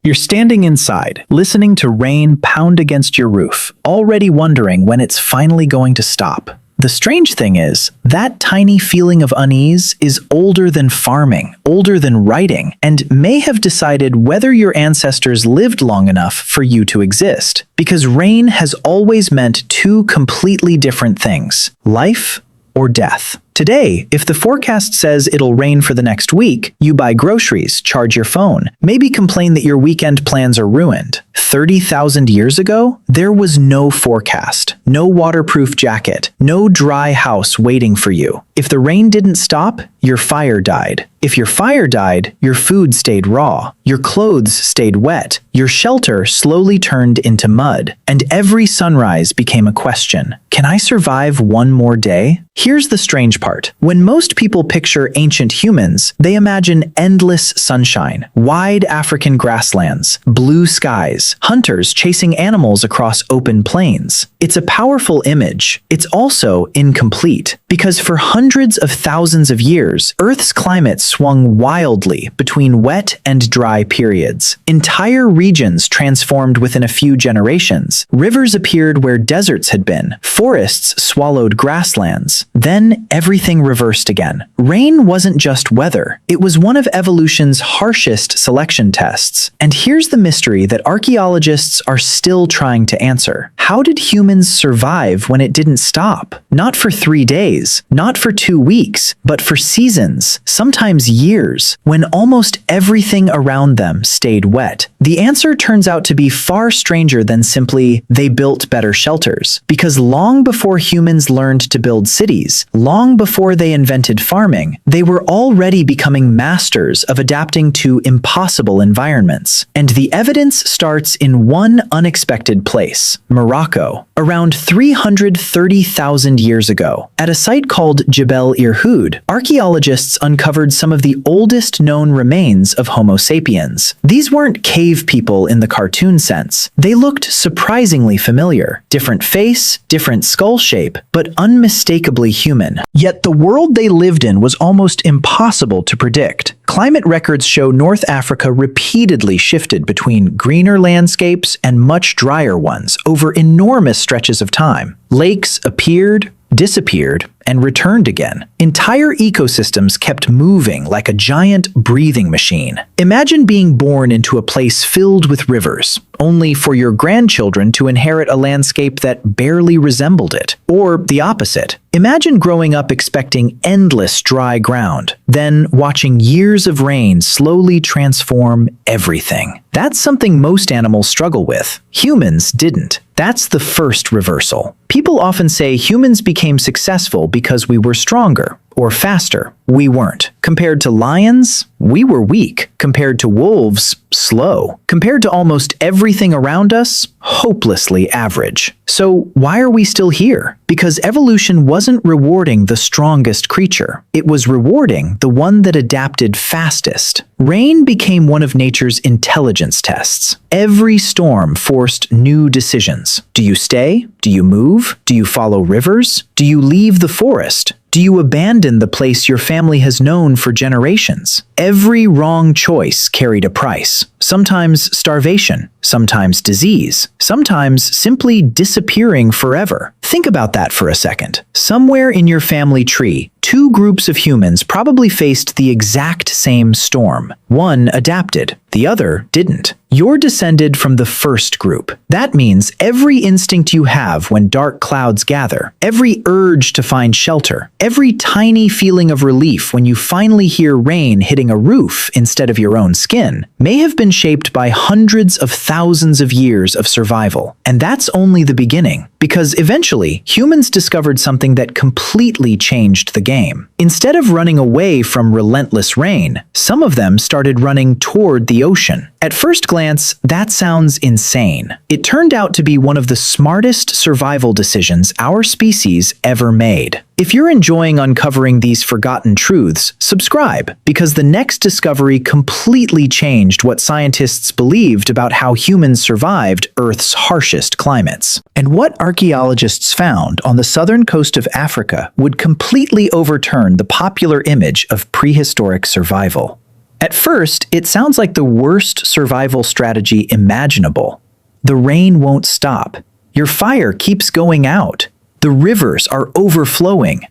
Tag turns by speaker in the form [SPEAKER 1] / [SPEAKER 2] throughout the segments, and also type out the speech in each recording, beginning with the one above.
[SPEAKER 1] You're standing inside, listening to rain pound against your roof, already wondering when it's finally going to stop. The strange thing is, that tiny feeling of unease is older than farming, older than writing, and may have decided whether your ancestors lived long enough for you to exist. Because rain has always meant two completely different things: life or death. Today, if the forecast says it'll rain for the next week, you buy groceries, charge your phone, maybe complain that your weekend plans are ruined. 30,000 years ago, there was no forecast, no waterproof jacket, no dry house waiting for you. If the rain didn't stop, your fire died. If your fire died, your food stayed raw, your clothes stayed wet, your shelter slowly turned into mud, and every sunrise became a question: can I survive one more day? Here's the strange part. When most people picture ancient humans, they imagine endless sunshine, wide African grasslands, blue skies, hunters chasing animals across open plains. It's a powerful image. It's also incomplete, because for hundreds of thousands of years, Earth's climate swung wildly between wet and dry periods. Entire regions transformed within a few generations. Rivers appeared where deserts had been. Forests swallowed grasslands. Then everything reversed again. Rain wasn't just weather. It was one of evolution's harshest selection tests. And here's the mystery that archaeologists are still trying to answer. How did humans survive when it didn't stop? Not for 3 days, not for 2 weeks, but for seasons, sometimes years, when almost everything around them stayed wet. The answer turns out to be far stranger than simply they built better shelters. Because long before humans learned to build cities, long before they invented farming, they were already becoming masters of adapting to impossible environments. And the evidence starts in one unexpected place: Morocco. Around 330,000 years ago, at a site called Jebel Irhoud, archaeologists uncovered some of the oldest known remains of Homo sapiens. These weren't cave people in the cartoon sense. They looked surprisingly familiar. Different face, different skull shape, but unmistakably human. Yet the world they lived in was almost impossible to predict. Climate records show North Africa repeatedly shifted between greener landscapes and much drier ones over enormous stretches of time. Lakes appeared, disappeared, and returned again. Entire ecosystems kept moving like a giant breathing machine. Imagine being born into a place filled with rivers, only for your grandchildren to inherit a landscape that barely resembled it. Or the opposite. Imagine growing up expecting endless dry ground, then watching years of rain slowly transform everything. That's something most animals struggle with. Humans didn't. That's the first reversal. People often say humans became successful because we were stronger or faster. We weren't. Compared to lions, we were weak. Compared to wolves, slow. Compared to almost everything around us, hopelessly average. So why are we still here? Because evolution wasn't rewarding the strongest creature. It was rewarding the one that adapted fastest. Rain became one of nature's intelligence tests. Every storm forced new decisions. Do you stay? Do you move? Do you follow rivers? Do you leave the forest? Do you abandon the place your family has known for generations? Every wrong choice carried a price. Sometimes starvation, sometimes disease, sometimes simply disappearing forever. Think about that for a second. Somewhere in your family tree, two groups of humans probably faced the exact same storm. One adapted, the other didn't. You're descended from the first group. That means every instinct you have when dark clouds gather, every urge to find shelter, every tiny feeling of relief when you finally hear rain hitting a roof instead of your own skin, may have been shaped by hundreds of thousands of years of survival. And that's only the beginning, because eventually humans discovered something that completely changed the game. Instead of running away from relentless rain, some of them started running toward the ocean. At first glance, that sounds insane. It turned out to be one of the smartest survival decisions our species ever made. If you're enjoying uncovering these forgotten truths, subscribe, because the next discovery completely changed what scientists believed about how humans survived Earth's harshest climates. And what archaeologists found on the southern coast of Africa would completely overturn the popular image of prehistoric survival. At first, it sounds like the worst survival strategy imaginable. The rain won't stop. Your fire keeps going out. The rivers are overflowing.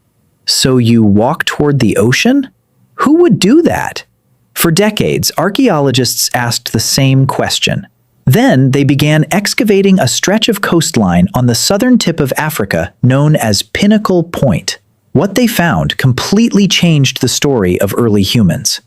[SPEAKER 1] So you walk toward the ocean? Who would do that? For decades, archaeologists asked the same question. Then they began excavating a stretch of coastline on the southern tip of Africa known as Pinnacle Point. What they found completely changed the story of early humans.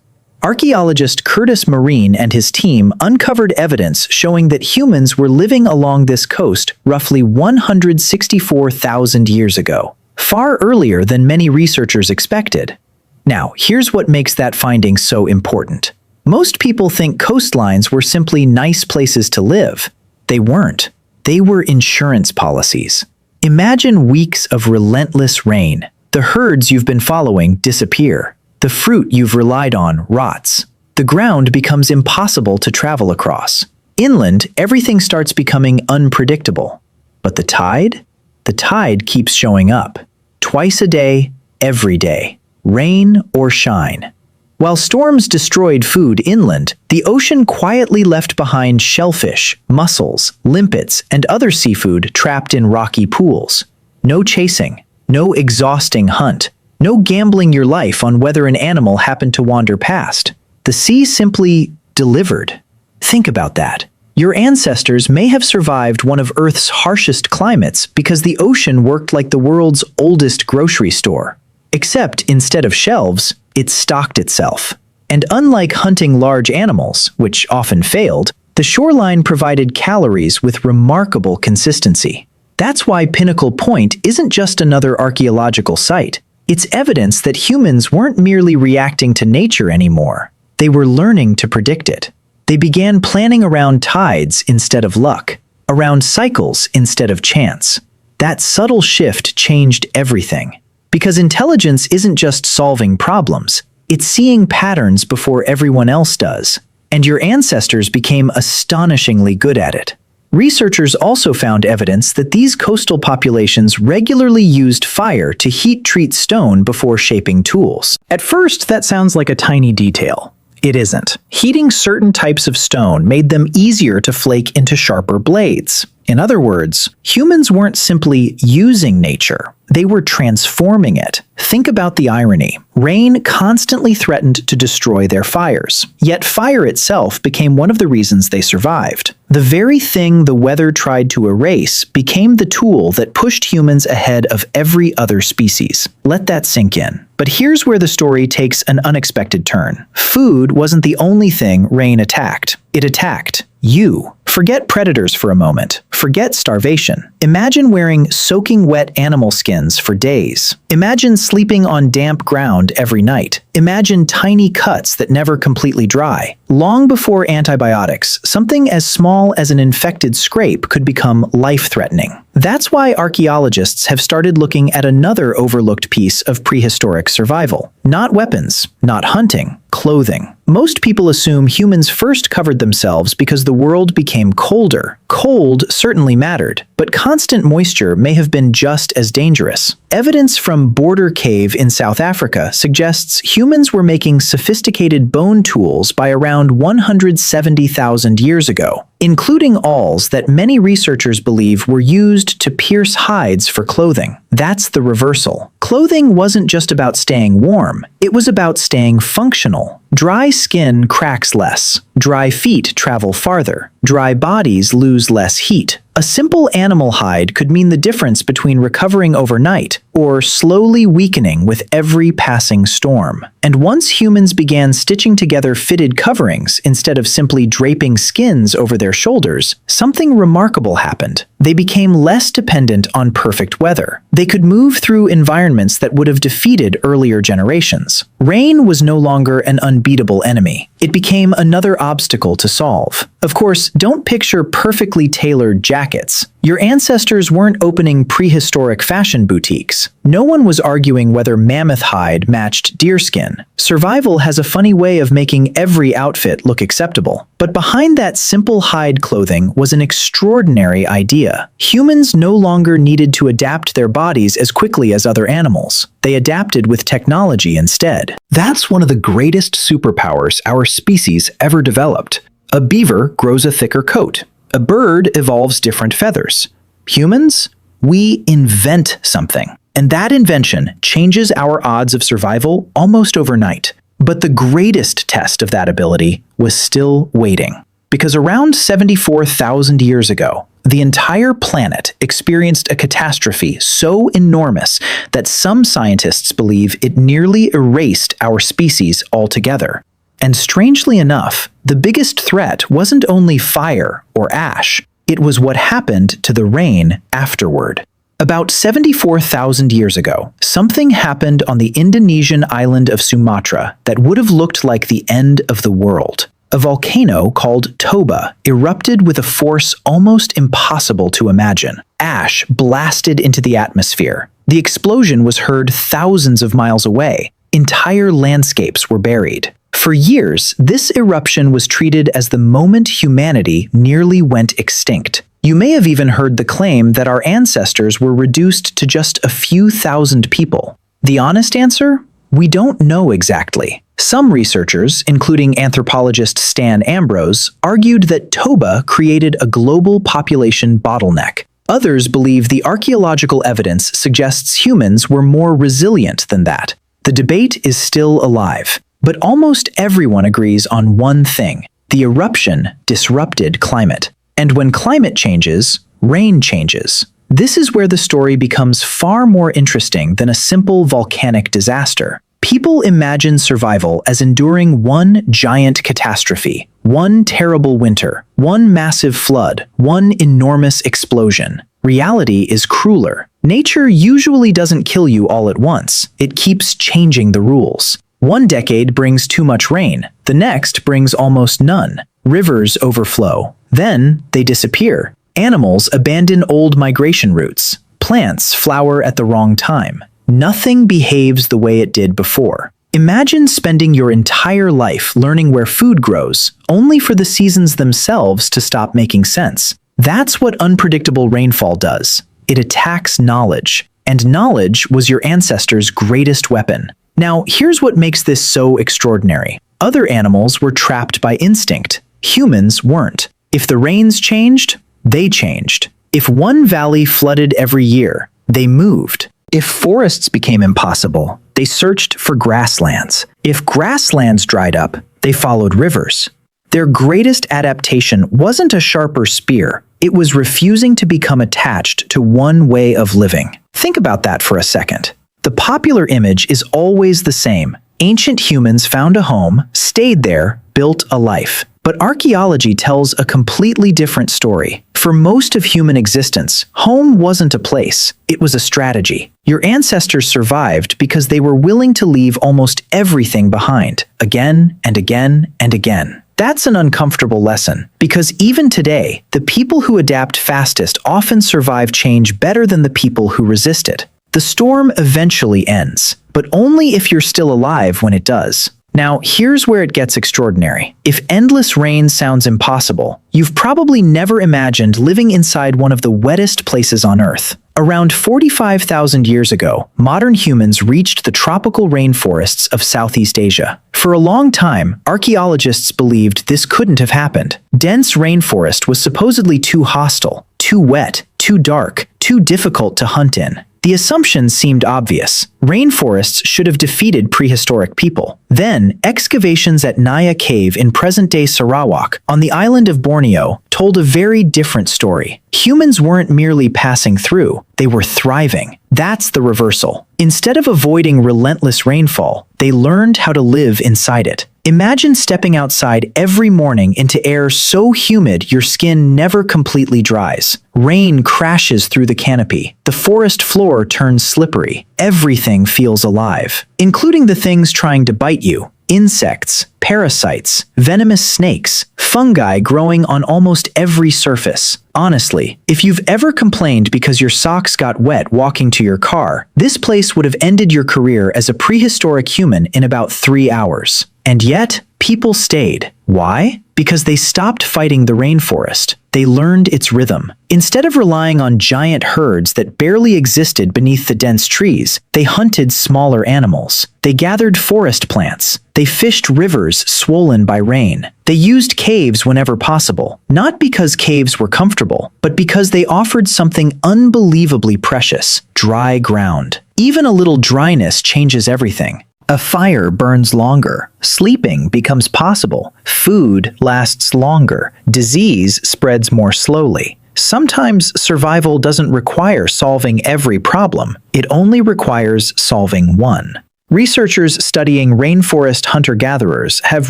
[SPEAKER 1] Archaeologist Curtis Marine and his team uncovered evidence showing that humans were living along this coast roughly 164,000 years ago, far earlier than many researchers expected. Now, here's what makes that finding so important. Most people think coastlines were simply nice places to live. They weren't. They were insurance policies. Imagine weeks of relentless rain. The herds you've been following disappear. The fruit you've relied on rots. The ground becomes impossible to travel across. Inland, everything starts becoming unpredictable. But the tide? The tide keeps showing up. Twice a day, every day. Rain or shine. While storms destroyed food inland, the ocean quietly left behind shellfish, mussels, limpets, and other seafood trapped in rocky pools. No chasing, no exhausting hunt, no gambling your life on whether an animal happened to wander past. The sea simply delivered. Think about that. Your ancestors may have survived one of Earth's harshest climates because the ocean worked like the world's oldest grocery store. Except instead of shelves, it stocked itself. And unlike hunting large animals, which often failed, the shoreline provided calories with remarkable consistency. That's why Pinnacle Point isn't just another archaeological site. It's evidence that humans weren't merely reacting to nature anymore. They were learning to predict it. They began planning around tides instead of luck, around cycles instead of chance. That subtle shift changed everything. Because intelligence isn't just solving problems, it's seeing patterns before everyone else does. And your ancestors became astonishingly good at it. Researchers also found evidence that these coastal populations regularly used fire to heat-treat stone before shaping tools. At first, that sounds like a tiny detail. It isn't. Heating certain types of stone made them easier to flake into sharper blades. In other words, humans weren't simply using nature, they were transforming it. Think about the irony. Rain constantly threatened to destroy their fires, yet fire itself became one of the reasons they survived. The very thing the weather tried to erase became the tool that pushed humans ahead of every other species. Let that sink in. But here's where the story takes an unexpected turn. Food wasn't the only thing rain attacked. It attacked you. Forget predators for a moment. Forget starvation. Imagine wearing soaking wet animal skins for days. Imagine sleeping on damp ground every night. Imagine tiny cuts that never completely dry. Long before antibiotics, something as small as an infected scrape could become life-threatening. That's why archaeologists have started looking at another overlooked piece of prehistoric survival. Not weapons, not hunting, clothing. Most people assume humans first covered themselves because the world became colder. Cold certainly mattered, but constant moisture may have been just as dangerous. Evidence from Border Cave in South Africa suggests humans were making sophisticated bone tools by around 170,000 years ago, including awls that many researchers believe were used to pierce hides for clothing. That's the reversal. Clothing wasn't just about staying warm, it was about staying functional. Dry skin cracks less. Dry feet travel farther. Dry bodies lose less heat. A simple animal hide could mean the difference between recovering overnight or slowly weakening with every passing storm. And once humans began stitching together fitted coverings instead of simply draping skins over their shoulders, something remarkable happened. They became less dependent on perfect weather. They could move through environments that would have defeated earlier generations. Rain was no longer an unbeatable enemy. It became another obstacle to solve. Of course, don't picture perfectly tailored jackets. Your ancestors weren't opening prehistoric fashion boutiques. No one was arguing whether mammoth hide matched deerskin. Survival has a funny way of making every outfit look acceptable. But behind that simple hide clothing was an extraordinary idea. Humans no longer needed to adapt their bodies as quickly as other animals. They adapted with technology instead. That's one of the greatest superpowers our species ever developed. A beaver grows a thicker coat. A bird evolves different feathers. Humans, we invent something. And that invention changes our odds of survival almost overnight. But the greatest test of that ability was still waiting. Because around 74,000 years ago, the entire planet experienced a catastrophe so enormous that some scientists believe it nearly erased our species altogether. And strangely enough, the biggest threat wasn't only fire or ash, it was what happened to the rain afterward. About 74,000 years ago, something happened on the Indonesian island of Sumatra that would have looked like the end of the world. A volcano called Toba erupted with a force almost impossible to imagine. Ash blasted into the atmosphere. The explosion was heard thousands of miles away. Entire landscapes were buried. For years, this eruption was treated as the moment humanity nearly went extinct. You may have even heard the claim that our ancestors were reduced to just a few thousand people. The honest answer? We don't know exactly. Some researchers, including anthropologist Stan Ambrose, argued that Toba created a global population bottleneck. Others believe the archaeological evidence suggests humans were more resilient than that. The debate is still alive. But almost everyone agrees on one thing. The eruption disrupted climate. And when climate changes, rain changes. This is where the story becomes far more interesting than a simple volcanic disaster. People imagine survival as enduring one giant catastrophe, one terrible winter, one massive flood, one enormous explosion. Reality is crueler. Nature usually doesn't kill you all at once. It keeps changing the rules. One decade brings too much rain, the next brings almost none. Rivers overflow, then they disappear. Animals abandon old migration routes. Plants flower at the wrong time. Nothing behaves the way it did before. Imagine spending your entire life learning where food grows, only for the seasons themselves to stop making sense. That's what unpredictable rainfall does. It attacks knowledge, and knowledge was your ancestors' greatest weapon. Now, here's what makes this so extraordinary. Other animals were trapped by instinct. Humans weren't. If the rains changed, they changed. If one valley flooded every year, they moved. If forests became impossible, they searched for grasslands. If grasslands dried up, they followed rivers. Their greatest adaptation wasn't a sharper spear. It was refusing to become attached to one way of living. Think about that for a second. The popular image is always the same. Ancient humans found a home, stayed there, built a life. But archaeology tells a completely different story. For most of human existence, home wasn't a place. It was a strategy. Your ancestors survived because they were willing to leave almost everything behind, again and again and again. That's an uncomfortable lesson, because even today, the people who adapt fastest often survive change better than the people who resist it. The storm eventually ends, but only if you're still alive when it does. Now, here's where it gets extraordinary. If endless rain sounds impossible, you've probably never imagined living inside one of the wettest places on Earth. Around 45,000 years ago, modern humans reached the tropical rainforests of Southeast Asia. For a long time, archaeologists believed this couldn't have happened. Dense rainforest was supposedly too hostile, too wet, too dark, too difficult to hunt in. The assumption seemed obvious. Rainforests should have defeated prehistoric people. Then, excavations at Naya Cave in present-day Sarawak, on the island of Borneo, told a very different story. Humans weren't merely passing through, they were thriving. That's the reversal. Instead of avoiding relentless rainfall, they learned how to live inside it. Imagine stepping outside every morning into air so humid your skin never completely dries. Rain crashes through the canopy. The forest floor turns slippery. Everything feels alive, including the things trying to bite you. Insects, parasites, venomous snakes, fungi growing on almost every surface. Honestly, if you've ever complained because your socks got wet walking to your car, this place would have ended your career as a prehistoric human in about 3 hours. And yet, people stayed. Why? Because they stopped fighting the rainforest. They learned its rhythm. Instead of relying on giant herds that barely existed beneath the dense trees, they hunted smaller animals. They gathered forest plants. They fished rivers swollen by rain. They used caves whenever possible, not because caves were comfortable, but because they offered something unbelievably precious: dry ground. Even a little dryness changes everything. A fire burns longer, sleeping becomes possible, food lasts longer, disease spreads more slowly. Sometimes survival doesn't require solving every problem, it only requires solving one. Researchers studying rainforest hunter-gatherers have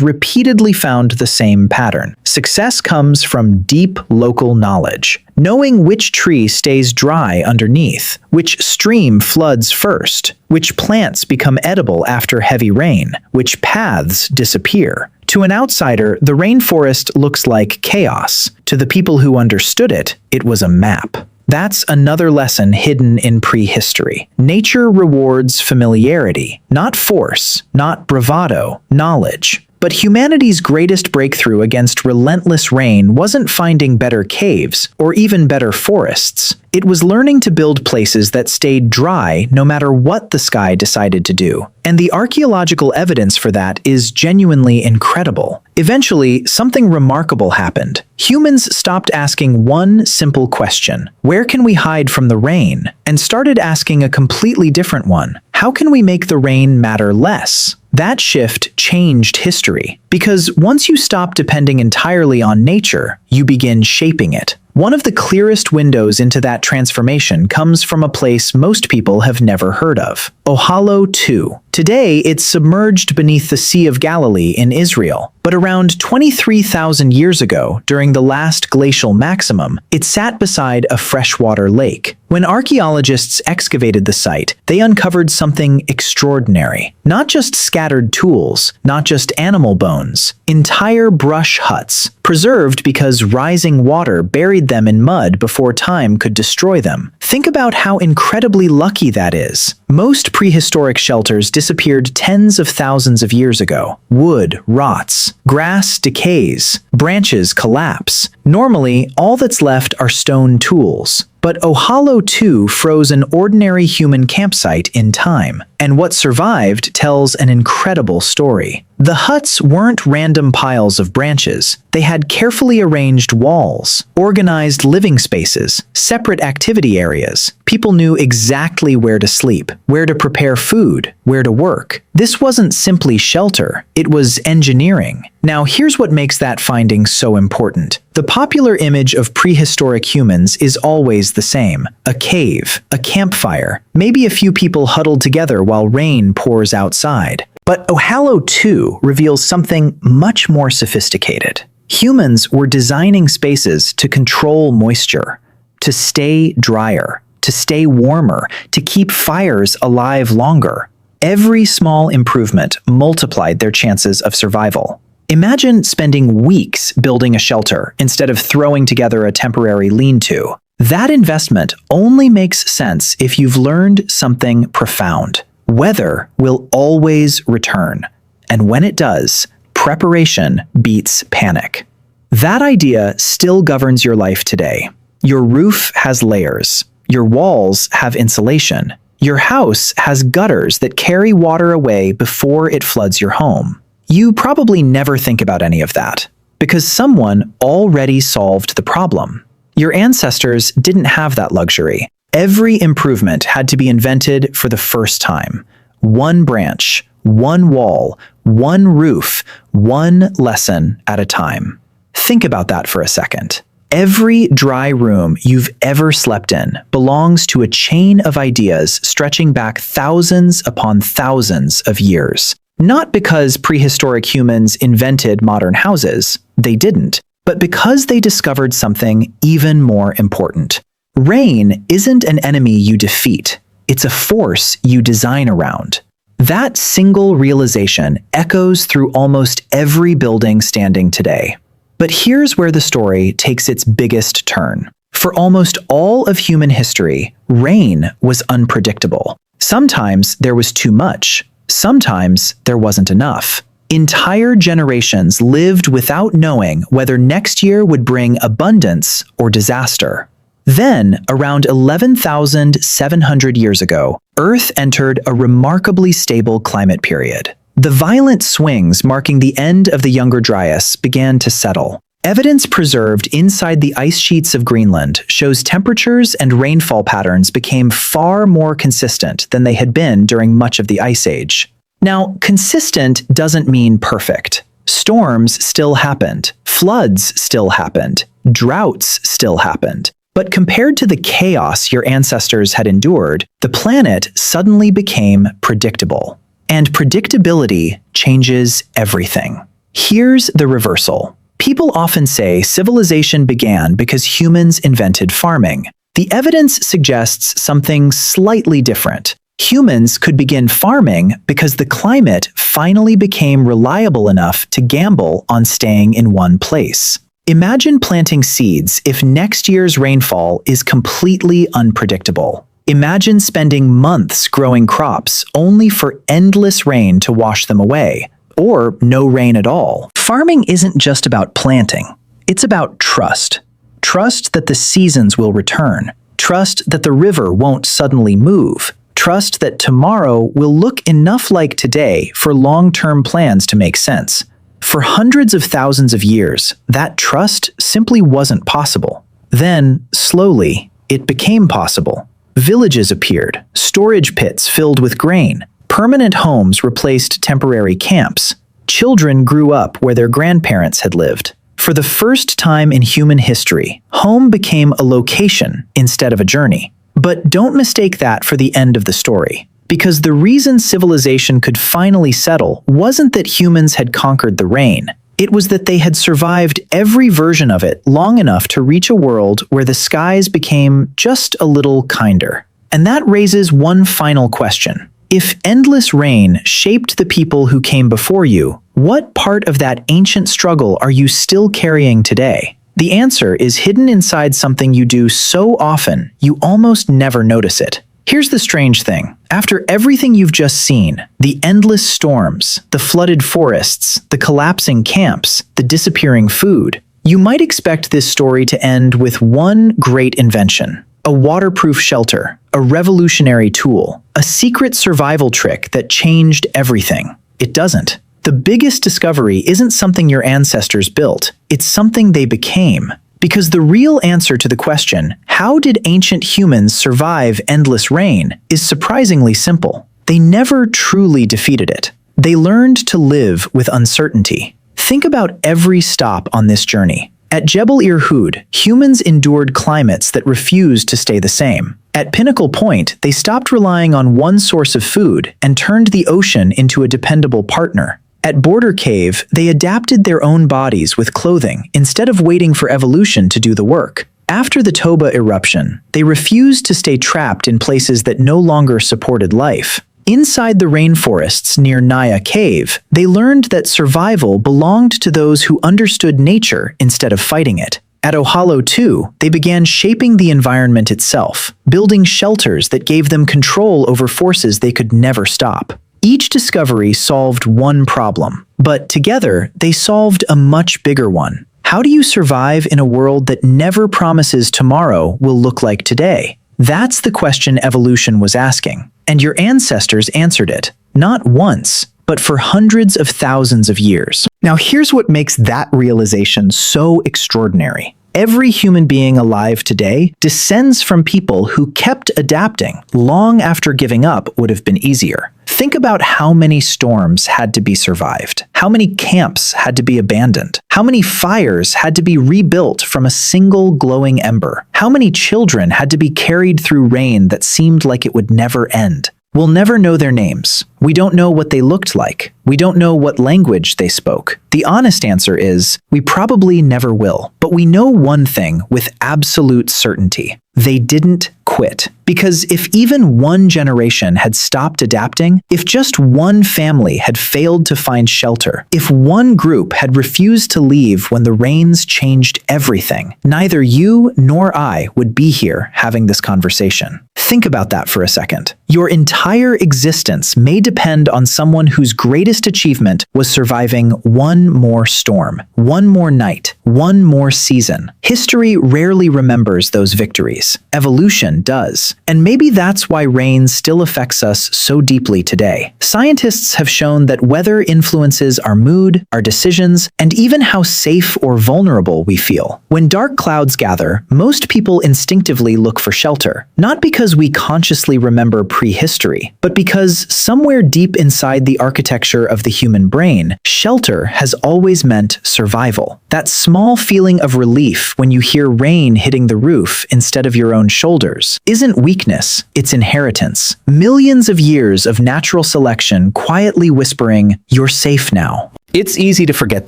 [SPEAKER 1] repeatedly found the same pattern. Success comes from deep local knowledge, knowing which tree stays dry underneath, which stream floods first, which plants become edible after heavy rain, which paths disappear. To an outsider, the rainforest looks like chaos. To the people who understood it, it was a map. That's another lesson hidden in prehistory. Nature rewards familiarity, not force, not bravado, knowledge. But humanity's greatest breakthrough against relentless rain wasn't finding better caves or even better forests. It was learning to build places that stayed dry no matter what the sky decided to do. And the archaeological evidence for that is genuinely incredible. Eventually, something remarkable happened. Humans stopped asking one simple question: where can we hide from the rain? And started asking a completely different one: how can we make the rain matter less? That shift changed history, because once you stop depending entirely on nature, you begin shaping it. One of the clearest windows into that transformation comes from a place most people have never heard of: Ohalo II. Today, it's submerged beneath the Sea of Galilee in Israel. But around 23,000 years ago, during the last glacial maximum, it sat beside a freshwater lake. When archaeologists excavated the site, they uncovered something extraordinary. Not just scattered tools, not just animal bones, entire brush huts, preserved because rising water buried them in mud before time could destroy them. Think about how incredibly lucky that is. Most prehistoric shelters disappeared tens of thousands of years ago. Wood rots, grass decays, branches collapse. Normally, all that's left are stone tools. But Ohalo II froze an ordinary human campsite in time, and what survived tells an incredible story. The huts weren't random piles of branches. They had carefully arranged walls, organized living spaces, separate activity areas. People knew exactly where to sleep, where to prepare food, where to work. This wasn't simply shelter, it was engineering. Now, here's what makes that finding so important. The popular image of prehistoric humans is always the same: a cave, a campfire, maybe a few people huddled together while rain pours outside. But Ohalo II reveals something much more sophisticated. Humans were designing spaces to control moisture, to stay drier, to stay warmer, to keep fires alive longer. Every small improvement multiplied their chances of survival. Imagine spending weeks building a shelter instead of throwing together a temporary lean-to. That investment only makes sense if you've learned something profound. Weather will always return, and when it does, preparation beats panic. That idea still governs your life today. Your roof has layers. Your walls have insulation. Your house has gutters that carry water away before it floods your home. You probably never think about any of that, because someone already solved the problem. Your ancestors didn't have that luxury. Every improvement had to be invented for the first time. One branch, one wall, one roof, one lesson at a time. Think about that for a second. Every dry room you've ever slept in belongs to a chain of ideas stretching back thousands upon thousands of years. Not because prehistoric humans invented modern houses, they didn't, but because they discovered something even more important. Rain isn't an enemy you defeat, it's a force you design around. That single realization echoes through almost every building standing today. But here's where the story takes its biggest turn. For almost all of human history, rain was unpredictable. Sometimes there was too much. Sometimes there wasn't enough. Entire generations lived without knowing whether next year would bring abundance or disaster. Then, around 11,700 years ago, Earth entered a remarkably stable climate period. The violent swings marking the end of the Younger Dryas began to settle. Evidence preserved inside the ice sheets of Greenland shows temperatures and rainfall patterns became far more consistent than they had been during much of the Ice Age. Now, consistent doesn't mean perfect. Storms still happened, floods still happened, droughts still happened. But compared to the chaos your ancestors had endured, the planet suddenly became predictable. And predictability changes everything. Here's the reversal. People often say civilization began because humans invented farming. The evidence suggests something slightly different. Humans could begin farming because the climate finally became reliable enough to gamble on staying in one place. Imagine planting seeds if next year's rainfall is completely unpredictable. Imagine spending months growing crops only for endless rain to wash them away, or no rain at all. Farming isn't just about planting. It's about trust. Trust that the seasons will return. Trust that the river won't suddenly move. Trust that tomorrow will look enough like today for long-term plans to make sense. For hundreds of thousands of years, that trust simply wasn't possible. Then, slowly, it became possible. Villages appeared, storage pits filled with grain. Permanent homes replaced temporary camps. Children grew up where their grandparents had lived. For the first time in human history, home became a location instead of a journey. But don't mistake that for the end of the story. Because the reason civilization could finally settle wasn't that humans had conquered the rain. It was that they had survived every version of it long enough to reach a world where the skies became just a little kinder. And that raises one final question. If endless rain shaped the people who came before you, what part of that ancient struggle are you still carrying today? The answer is hidden inside something you do so often, you almost never notice it. Here's the strange thing. After everything you've just seen, the endless storms, the flooded forests, the collapsing camps, the disappearing food, you might expect this story to end with one great invention. A waterproof shelter, a revolutionary tool, a secret survival trick that changed everything. It doesn't. The biggest discovery isn't something your ancestors built, it's something they became. Because the real answer to the question, how did ancient humans survive endless rain, is surprisingly simple. They never truly defeated it. They learned to live with uncertainty. Think about every stop on this journey. At Jebel Irhoud, humans endured climates that refused to stay the same. At Pinnacle Point, they stopped relying on one source of food and turned the ocean into a dependable partner. At Border Cave, they adapted their own bodies with clothing instead of waiting for evolution to do the work. After the Toba eruption, they refused to stay trapped in places that no longer supported life. Inside the rainforests near Naya Cave, they learned that survival belonged to those who understood nature instead of fighting it. At Ohalo too, they began shaping the environment itself, building shelters that gave them control over forces they could never stop. Each discovery solved one problem, but together they solved a much bigger one. How do you survive in a world that never promises tomorrow will look like today? That's the question evolution was asking, and your ancestors answered it, not once, but for hundreds of thousands of years. Now here's what makes that realization so extraordinary. Every human being alive today descends from people who kept adapting long after giving up would have been easier. Think about how many storms had to be survived, how many camps had to be abandoned, how many fires had to be rebuilt from a single glowing ember, how many children had to be carried through rain that seemed like it would never end. We'll never know their names. We don't know what they looked like. We don't know what language they spoke. The honest answer is, we probably never will. But we know one thing with absolute certainty. They didn't quit. quit. Because if even one generation had stopped adapting, if just one family had failed to find shelter, if one group had refused to leave when the rains changed everything, neither you nor I would be here having this conversation. Think about that for a second. Your entire existence may depend on someone whose greatest achievement was surviving one more storm, one more night, one more season. History rarely remembers those victories. Evolution does. And maybe that's why rain still affects us so deeply today. Scientists have shown that weather influences our mood, our decisions, and even how safe or vulnerable we feel. When dark clouds gather, most people instinctively look for shelter, not because we consciously remember prehistory, but because somewhere deep inside the architecture of the human brain, shelter has always meant survival. That small feeling of relief when you hear rain hitting the roof instead of your own shoulders isn't weakness, it's inheritance. Millions of years of natural selection quietly whispering, "You're safe now." It's easy to forget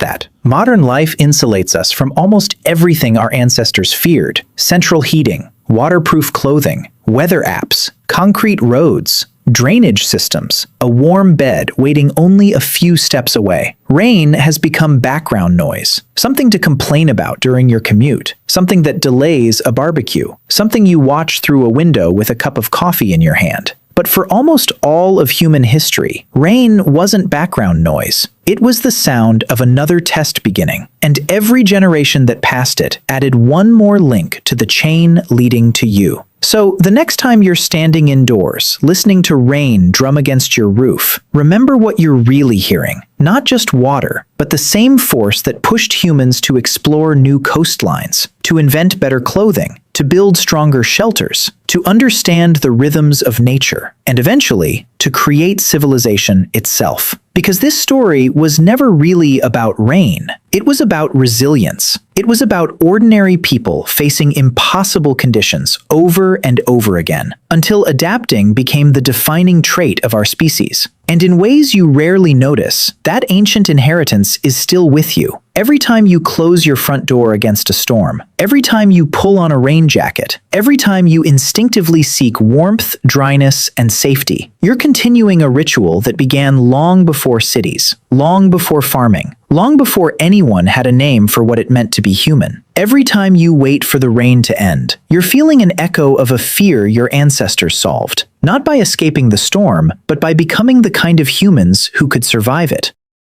[SPEAKER 1] that. Modern life insulates us from almost everything our ancestors feared: central heating, waterproof clothing, weather apps, concrete roads, drainage systems, a warm bed waiting only a few steps away. Rain has become background noise, something to complain about during your commute, something that delays a barbecue, something you watch through a window with a cup of coffee in your hand. But for almost all of human history, rain wasn't background noise. It was the sound of another test beginning, and every generation that passed it added one more link to the chain leading to you. So, the next time you're standing indoors, listening to rain drum against your roof, remember what you're really hearing. Not just water, but the same force that pushed humans to explore new coastlines, to invent better clothing, to build stronger shelters, to understand the rhythms of nature, and eventually, to create civilization itself. Because this story was never really about rain. It was about resilience. It was about ordinary people facing impossible conditions over and over again, until adapting became the defining trait of our species. And in ways you rarely notice, that ancient inheritance is still with you. Every time you close your front door against a storm, every time you pull on a rain jacket, every time you instinctively seek warmth, dryness, and safety, you're continuing a ritual that began long before cities, long before farming, long before anyone had a name for what it meant to be human. Every time you wait for the rain to end, you're feeling an echo of a fear your ancestors solved, not by escaping the storm, but by becoming the kind of humans who could survive it.